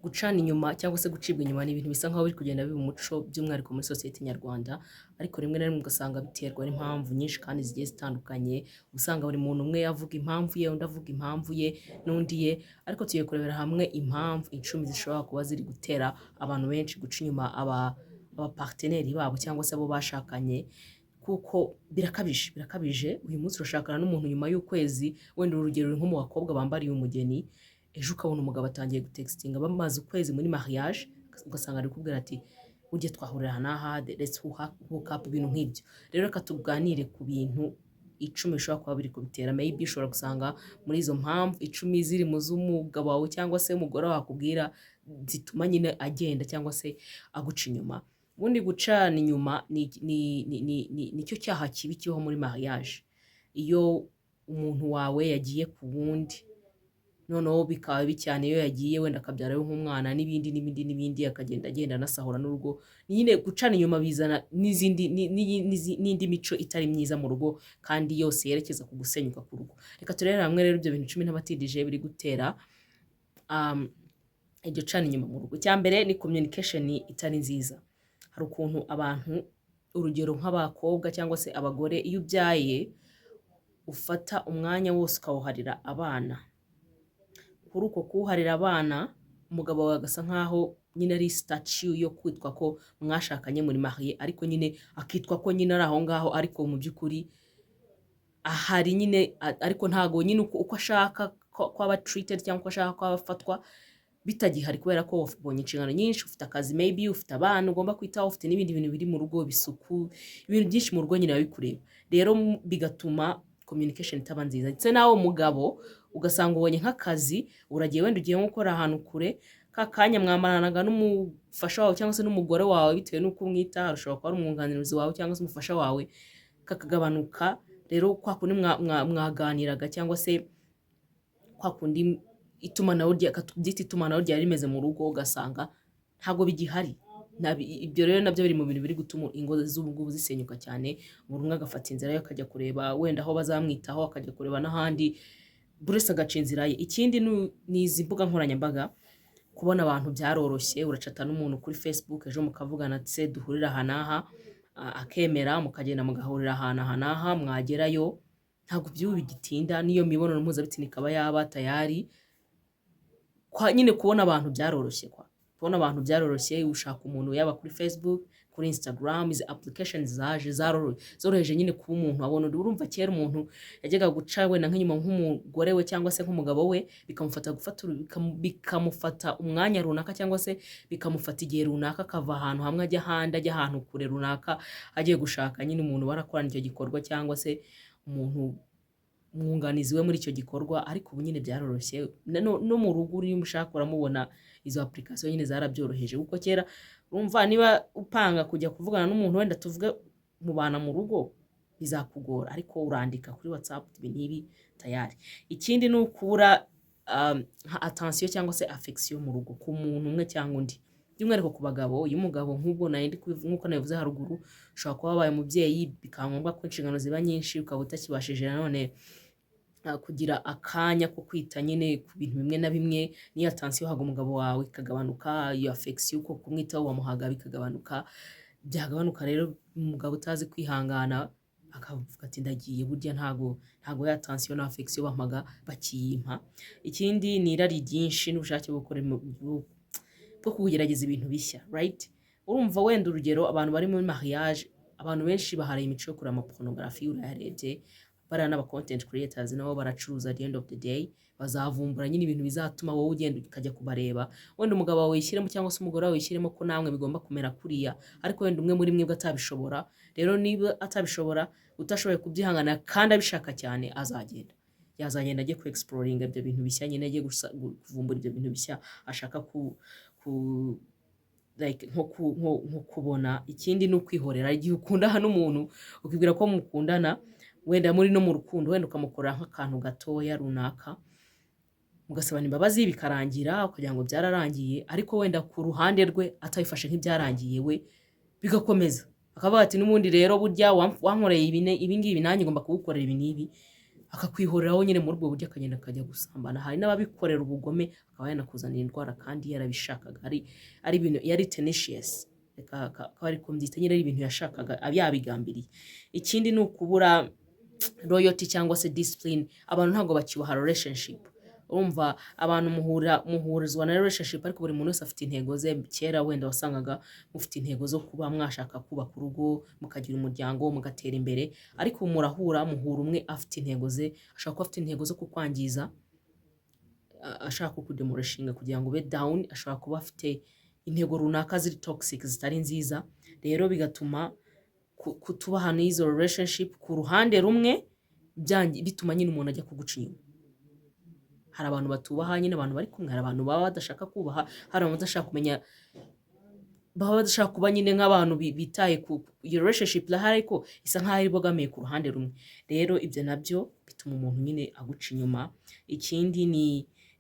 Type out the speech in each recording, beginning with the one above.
gucana inyuma cyangwa se gucibwa inyuma ni ibintu bisa nkaho biri kugenda biba umuco by'umwihariko muri sosiyete nyarwanda, ariko rimwe na rimwe ugasanga biterwa n'impamvu nyinshi kandi zigiye zitandukanye, usanga buri muntu umwe yavuga impamvu ye, undi avuga impamvu ye n'undi ye, ariko tugiye kurebera hamwe impamvu icumi zishobora kuba ziri gutera abantu benshi guca inyuma abaparteneri babo cyangwa se abo bashakanye, kuko birakabije. Uyu munsi urashakana n'umuntu nyuma y'ukwezi, wenda urugero nko mu bakobwa bambariye umugeni, ejo ukabona umugabo atangiye gutextinga bamaze ukwezi muri mariage, ugasanga ari kubwira ati ujye twahurira n'aha, let's hook up, ibintu nk'ibyo. Rero reka tuganire ku bintu icumi bishobora kuba biri kubitera. Maybe ushobora gusanga muri izo mpamvu icumi ziri mu z'umugabo wawe cyangwa se umugore wakubwira zituma nyine agenda cyangwa se aguca inyuma. Ubundi gucana inyuma nicyo cyaha kibi kibaho muri mariage. Iyo umuntu wawe yagiye ku wundi, noneho bikaba bibi cyane iyo yagiye wenda akabyarayo nk'umwana n'ibindi akagenda agenda anasahura n'urugo. Nyine gucana inyuma bizana n'indi mico itari myiza mu rugo kandi yose yerekeza ku gusenyuka ku rugo. Reka turebe hamwe rero ibyo bintu icumi n'abatidije biri gutera iryo cana inyuma mu rugo. Icya mbere ni communication itari nziza. Hari ukuntu abantu, urugero nk'abakobwa cyangwa se abagore, iyo ubyaye ufata umwanya wose ukawuharira abana. Kuri uko kuwuharira abana, umugabo wawe agasa nkaho nyine ari statue yo kwitwa ko mwashakanye muri marié, ariko nyine akitwa ko nyine ari aho ngaho, ariko mu by'ukuri ahari nyine, ariko ntago nyine uko ashaka ko aba treated cyangwa uko ashaka ko afatwa bitagihari, kubera ko wabonye inshingano nyinshi, ufite akazi, maybe ufite abana ugomba kwitaho, ufite n'ibindi bintu biri mu rugo, bisuku, ibintu byinshi mu rugo nyine bikureba. Rero bigatuma communication itaba nziza. Ndetse nawe mugabo ugasanga ubonye nk'akazi, uragiye wenda ugiye nko gukora ahantu kure, ka kanya mwamaranaga n'umufasha wawe cyangwa se n'umugore wawe bitewe n'uko umwita, ushobora kuba ari umwunganizi wawe cyangwa se umufasha wawe, kakagabanuka. Rero kwa kundi mwaganiraga cyangwa se kwa kundi itumanaho ryari rimeze mu rugo, ugasanga ntago bigihari. Ibyo rero nabyo biri mu bintu biri gutuma ingo z'ubu zisenyuka cyane. Buri umwe agafata inzira ye akajya kureba wenda aho bazamwitaho, akajya kureba n'ahandi, buri wese agaca inzira ye. Ikindi ni izi mbuga nkoranyambaga, kubona abantu byaroroshye, uracata n'umuntu kuri Facebook, ejo mukavugana ati duhurira aha n'aha, akemera, mukagenda mugahurira ahantu aha n'aha, mwagerayo ntabwo by'ubu bigitinda, n'iyo mibonano mpuzabitsina ikaba yaba tayari. Nyine kubona abantu byaroroshye, kubona abantu byaroroshye. Ushaka umuntu yaba kuri Facebook, kuri Instagram, izi applications zaje zoroheje nyine kuba umuntu abona. Urumva kera umuntu yajyaga guca wenda nk'inyuma nk'umugore we cyangwa se nk'umugabo we, bikamufata umwanya runaka cyangwa se bikamufata igihe runaka, akava ahantu hamwe ajya ahandi, ajya ahantu kure runaka, agiye gushaka nyine umuntu barakorana icyo gikorwa cyangwa se umuntu umwunganizi we muri icyo gikorwa. Ariko ubu nyine byaroroshye, no mu rugo urimo ushaka uramubona. Izo application nyine zarabyoroheje, kuko kera urumva niba upanga kujya kuvugana n'umuntu wenda tuvuge mubana mu rugo, bizakugora, ariko urandika kuri WhatsApp ibi tayari. Ikindi ni ukubura attention cyangwa se affection mu rugo ku muntu umwe cyangwa undi, by'umwihariko ku bagabo. Iyo umugabo nk'ubwo nk'uko nabivuze haruguru, ushobora kuba wabaye umubyeyi, bikaba ngombwa ko inshingano ziba nyinshi, ukaba utakibashije nanone kugira akanya ko kwita nyine ku bintu bimwe na bimwe. Niyo attention wahaga umugabo wawe ikagabanuka, iyo affection ko kumwitaho wamuhaga bikagabanuka. Byagabanuka rero umugabo utazi kwihangana akavuga ati ndagiye, burya ntago ya attention na affection bampaga bakiyimpa. Ikindi ni irari ryinshi n'ubushake bwo kugerageza ibintu bishya, right? Urumva wenda urugero, abantu bari muri mariage, abantu benshi baharaye imico yo kureba amapornography, urayarebye. Bariya n'aba content creators nabo baracuruza, at the end of the day bazavumbura nyine ibintu bizatuma wowe ugenda ukajya kubareba. Wenda umugabo wawe yishyiremo cyangwa se umugore wawe yishyiremo ko namwe bigomba kumera kuriya, ariko wenda umwe muri mwebwe atabishobora. Rero niba atabishobora, utashoboye kubyihangana kandi abishaka cyane, yazagenda ajye ku exploring ibyo bintu bishya, nyine ajye kuvumbura ibyo bintu bishya ashaka like nko kubona. Ikindi ni ukwihorera. Igihe ukunda hano umuntu ukibwira ko mukundana, wenda muri no mu rukundo, wenda ukamukorera nk'akantu gatoya runaka, mugasabana imbabazi bikarangira, kugira ngo byararangiye, ariko wenda ku ruhande rwe atabifashe nk'ibyarangiye we bigakomeza, akavuga ati n'ubundi rero burya wankoreye ibi ngibi, nanjye ngomba kugukorera ibi n'ibi. akakwihoreraho nyine muri ubwo buryo akagenda akajya gusambana. Hari n'ababikorera ubugome akaba yanakuzanira indwara kandi yarabishakaga, ari ibintu yari tenacious, akaba ari kumbyita nyine ari ibintu yashakaga yabigambiriye. Ikindi ni ukubura loyalty cyangwa se discipline. Abantu ntabwo bakibaha relationship. Urumva abantu muhurizwa na relationship ariko buri muntu wese afite intego ze. Kera wenda wasangaga mufite intego zo kuba mwashaka kubaka urugo, mukagira umuryango, mugatera imbere, ariko ubu muhura umwe afite intego ze, ashaka kuba afite intego zo kukwangiza, ashaka kukudemolishinga kugira ngo ube down, ashaka kuba afite intego runaka ziri toxic zitari nziza. Rero bigatuma kutubahana izo relationship ku ruhande rumwe bituma nyine umuntu ajya kuguca inyuma. Hari abantu batubaha nyine abantu bari kumwe, hari abantu baba badashaka kubaha, hari abantu badashaka kumenya, baba badashaka kuba nyine nk'abantu bitaye ku iyo relationship lahari ko isa nkaho ari bogamiye ku ruhande rumwe. Rero ibyo nabyo bituma umuntu nyine aguca inyuma. Ikindi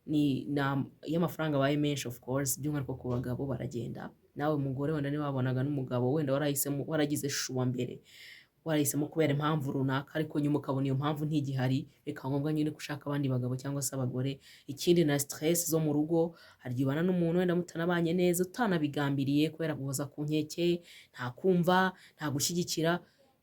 iyo amafaranga abaye menshi of course, by'umwihariko ku bagabo baragenda. Nawe mugore wenda niba wabonaga n'umugabo wenda waragize shuwa mbere, warahisemo kubera impamvu runaka, ariko nyuma ukabona iyo mpamvu ntigihari, bikaba ngombwa nyine gushaka abandi bagabo cyangwa se abagore. Ikindi na stress zo mu rugo, harya ubana n'umuntu wenda mutanabanye neza utanabigambiriye kubera guhoza ku nkeke, nta kumva, nta gushyigikira,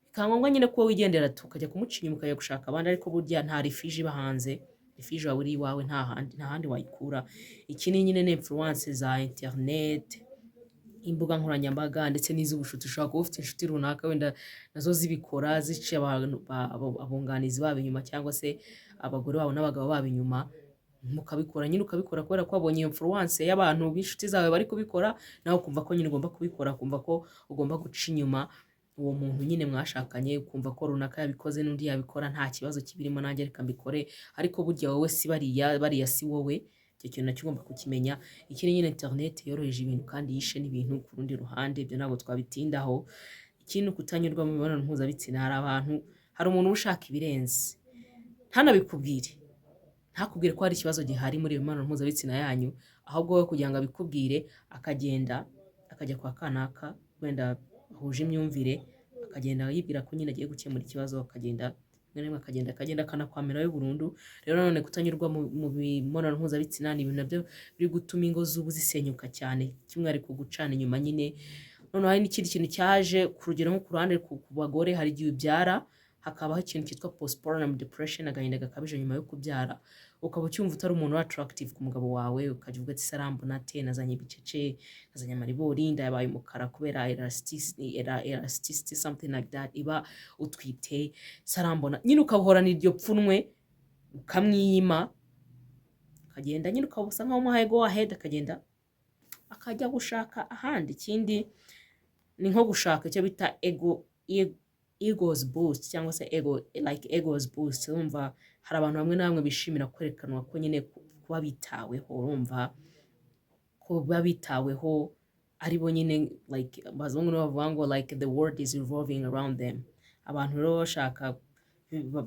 bikaba ngombwa nyine ko wigendera ukajya kumuca inyuma ukajya gushaka abandi, ariko burya nta refuge iba hanze. Refuge wawe uri iwawe, nta handi wayikura. Ikindi nyine ni influence za internet, imbuga nkoranyambaga ndetse n'iz'ubucuti. Ushobora kuba ufite inshuti runaka wenda nazo zibikora, zica abunganizi babo inyuma cyangwa se abagore babo n'abagabo babo inyuma, mukabikora nyine ukabikora kubera ko wabonye influence y'abantu b'inshuti zawe bari kubikora, nawe ukumva ko nyine ugomba kubikora, ukumva ko ugomba guca inyuma uwo muntu nyine mwashakanye, ukumva ko runaka yabikoze n'undi yabikora nta kibazo kibirimo, nanjye reka mbikore. Ariko burya wowe si bariya si wowe. Icyo kintu nacyo ugomba kukimenya. Ikindi nyine internet yoroheje ibintu kandi yishe n'ibintu ku rundi ruhande, ibyo ntabwo twabitindaho. Ikindi kutanyurwa mu mibonano mpuzabitsina, hari umuntu ushaka ibirenze ntanabikubwire, ntakubwire ko hari ikibazo gihari muri iyo mibonano mpuzabitsina yanyu, ahubwo wowe kugira ngo abikubwire akagenda akajya kwa kanaka wenda bahuje imyumvire, akagenda yibwira ko nyine agiye gukemura ikibazo, akagenda akanakwamirayo burundu. Rero none kutanyurwa mu mibonano mpuzabitsina ni ibintu nabyo biri gutuma ingo z'ubu zisenyuka cyane, by'umwihariko gucana inyuma nyine. Noneho hari n'ikindi kintu cyaje ku rugero nko ku ruhande ku bagore, hari igihe ubyara hakabaho ikintu cyitwa postpartum depression, agahinda gakabije nyuma yo kubyara, ukaba ucyumva utari umuntu attractive ku mugabo wawe, ukajya uvuga ati sarambona te, nazanye ibicece, nazanye amaribori, inda yabaye umukara kubera elasticity something like that, iba utwite, sarambona nyine ukahorana iryo pfunwe ukamwiyima, akagenda nyine ukabusa nkaho umuhaye go ahead, akagenda akajya gushaka ahandi. Ikindi ni nko gushaka icyo bita egos boost cyangwa se egos boost. Urumva hari abantu bamwe na bamwe bishimira kwerekanwa ko nyine kuba bitaweho, urumva ko kuba bitaweho ari bo nyine, like bazungu bavuga ngo like the world is revolving around them. Abantu rero bashaka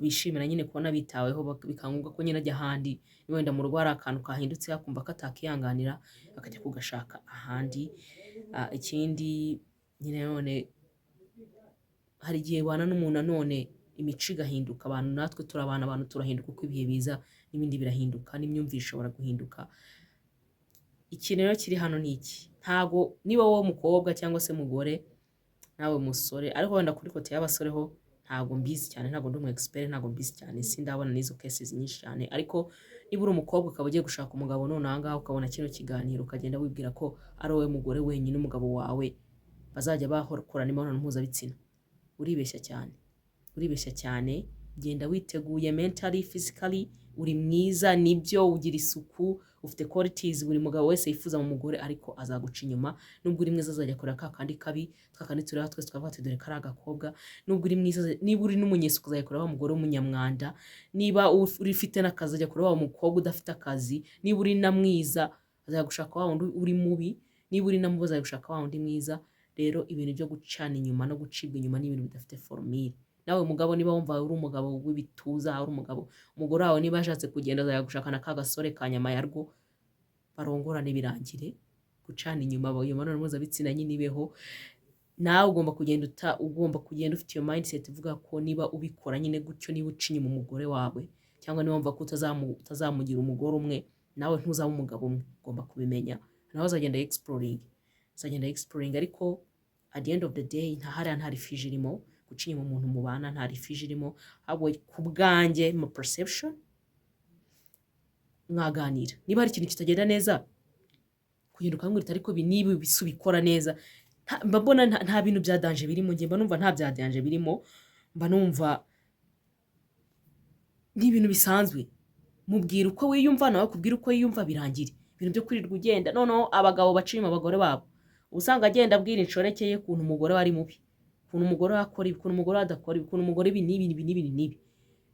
bishimira nyine kubona bitaweho, bikangombwa ko nyine ajya ahandi, wenda mu rugo hari akantu kahindutse akumva ko atakihanganira, akajya kugashaka ahandi. Ikindi nyine none hari igihe ubana n'umuntu nanone imico igahinduka, abantu natwe turabana, abantu turahinduka uko ibihe biza, n'ibindi birahinduka, n'imyumvire ishobora guhinduka. Ikintu rero kiri hano ni iki, ntago niba wowe mukobwa cyangwa se mugore, nawe musore, ariko wenda kuri kote y'abasore ho ntago mbizi cyane, ntago ndi umu expert, ntago mbizi cyane, sindabona n'izo cases nyinshi cyane. Ariko niba uri umukobwa ukaba ugiye gushaka umugabo none aha ngaha ukabona kino kiganiro, ukagenda wibwira ko ari wowe mugore wenyine umugabo wawe bazajya bakorana imibonano mpuzabitsina, uribeshya cyane, uribeshya cyane. Genda witeguye mentally, physically, uri mwiza, nibyo, ugira isuku, ufite qualities buri mugabo wese yifuza mu mugore, ariko azaguca inyuma. Nubwo uri mwiza azajya akora kakandi kabi, kakandi tureba twese twavuga ati dore kari agakobwa. Nubwo uri mwiza, niba uri n'umunyesuku azajya akora wa mugore w'umunyamwanda. Niba ufite n'akazi ajya akora wa mukobwa udafite akazi. Niba uri na mwiza azajya gushaka wa wundi uri mubi. Niba uri na mubi azajya gushaka wa wundi mwiza. Rero ibintu byo gucana inyuma no gucibwa inyuma ni ibintu bidafite formule. Nawe mugabo niba wumva uri umugabo w'ibituza, uri umugore wawe niba yashatse kugenda azajya gushakana ka gasore ka nyama yarwo, barongorane birangire. Gucana inyuma iyo mibonano mpuzabitsina nyine ibeho. nawe ugomba kugenda ufite iyo mindset uvuga ko niba ubikora nyine gutyo, niba uca inyuma umugore wawe cyangwa niba wumva ko utazamugira umugore umwe, nawe ntuzaba umugabo umwe, ugomba kubimenya. Nawe azagenda exploring, ariko at the end of the day nta refuge irimo, guca inyuma umuntu mubana nta refuge irimo. Ahubwo ku bwanjye mu perception, mwaganira niba hari ikintu kitagenda neza, kugenda ukambwira ariko niba bisubikora neza, mba mbona nta bintu bya danje birimo, mba numva nta bya danje birimo, mba numva n'ibintu bisanzwe. Mubwira uko wiyumva, nawe akubwira uko yiyumva, birangire. Ibintu byo kwirirwa ugenda noneho abagabo baca inyuma abagore babo, usanga agenda abwira inshoreke ye ukuntu umugore we ari mubi, ukuntu umugore we akora ibi, ukuntu umugore we adakora ibi, ukuntu umugore ibi n'ibi.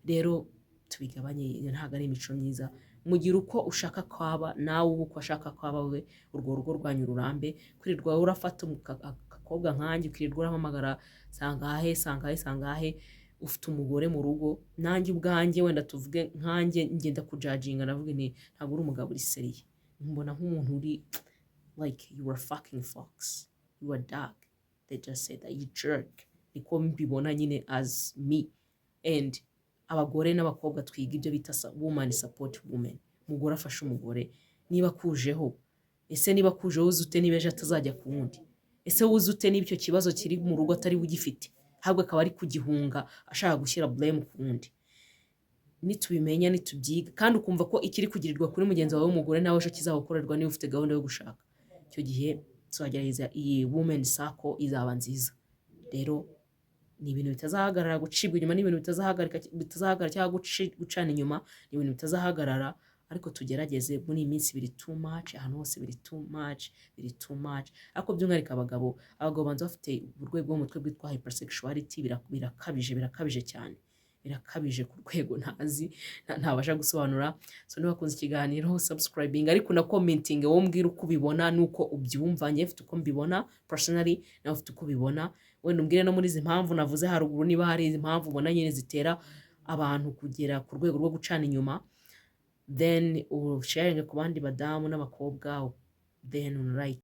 Rero tubigabanye, ntabwo ari imico myiza. Mugira uko ushaka kwaba, nawe uko ashaka kwaba we, urwo rugo rwanyu rurambe. Kwirirwa urafata akakobwa nkanjye ukirirwa urahamagara sangahe ufite umugore mu rugo. Nanjye ubwanjye wenda tuvuge nkanjye ngenda kujajinga, navuga ntabwo uri umugabo uri seriye, mbona nk'umuntu uri like you are fucking fox, you are dog, they just say that you jerk. Niko mbibona nyine as me. And abagore n'abakobwa twiga ibyo bita woman support women. Umugore afasha umugore. Niba kujeho uzi ute niba ejo atazajya ku wundi? Ese uzi ute niba icyo kibazo kiri mu rugo atari bugifite, ahubwo akaba ari kugihunga ashaka gushyira blame ku wundi? Nitubimenya, nitubyiga, kandi ukumva ko ikiri kugirirwa kuri mugenzi wawe w'umugore nawe ejo kizagukorerwa niba ufite gahunda yo gushaka, icyo gihe tuzagerageza iyi women circle izaba nziza. Rero ni ibintu bitazahagarara, gucibwa inyuma ni ibintu bitazahagarara, cyangwa gucana inyuma ni ibintu bitazahagarara. Ariko tugerageze, muri iyi minsi biri too much, ahantu hose biri too much. Ariko by'umwihariko abagabo banza bafite uburwayi bwo mu mutwe bwitwa hypersexuality. Birakabije cyane, birakabije ku rwego ntabasha gusobanura. So niba wakunze ikiganiro, subscribing ariko na commenting, wowe mbwira uko ubibona nuko ubyumva. Njye mfite uko mbibona personally, nawe ufite uko ubibona. Wenda umbwire no muri izi mpamvu navuze haruguru, niba hari izi mpamvu ubona nyine zitera abantu kugera ku rwego rwo gucana inyuma, then sharing ku bandi badamu n'abakobwa, then like